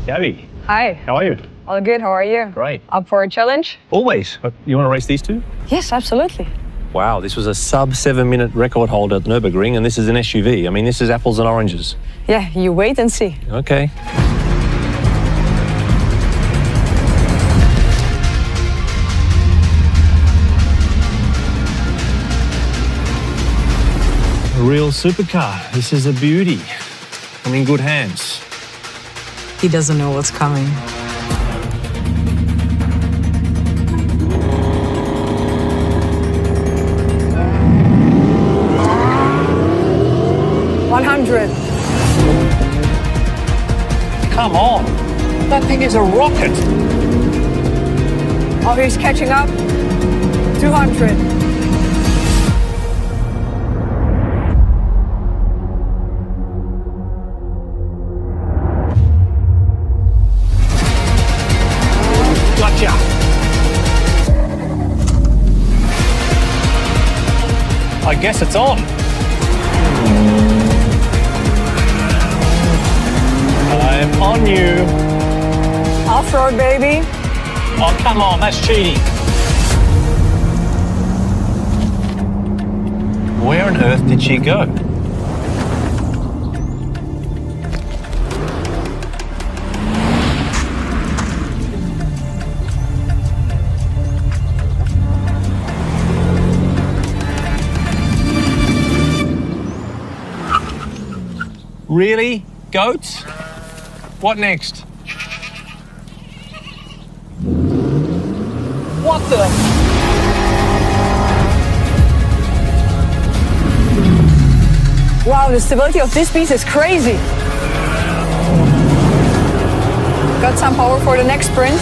Gabby, Hi. how are you? All good, how are you? Great. Up for a challenge? Always. But you want to race these two? Yes, absolutely. Wow, this was a sub 7-minute record holder at Nürburgring, and this is an SUV. I mean, this is apples and oranges. Yeah, you wait and see. Okay. A real supercar. This is a beauty. I'm in good hands. He doesn't know what's coming. Come on. That thing is a rocket. Oh, he's catching up. 200. Gotcha. I guess it's on. I'm on you. Off-road, baby. Oh, come on, that's cheating. Where on earth did she go? Really? Goats? What next? What the? Wow, the stability of this piece is crazy. Got some power for the next sprint.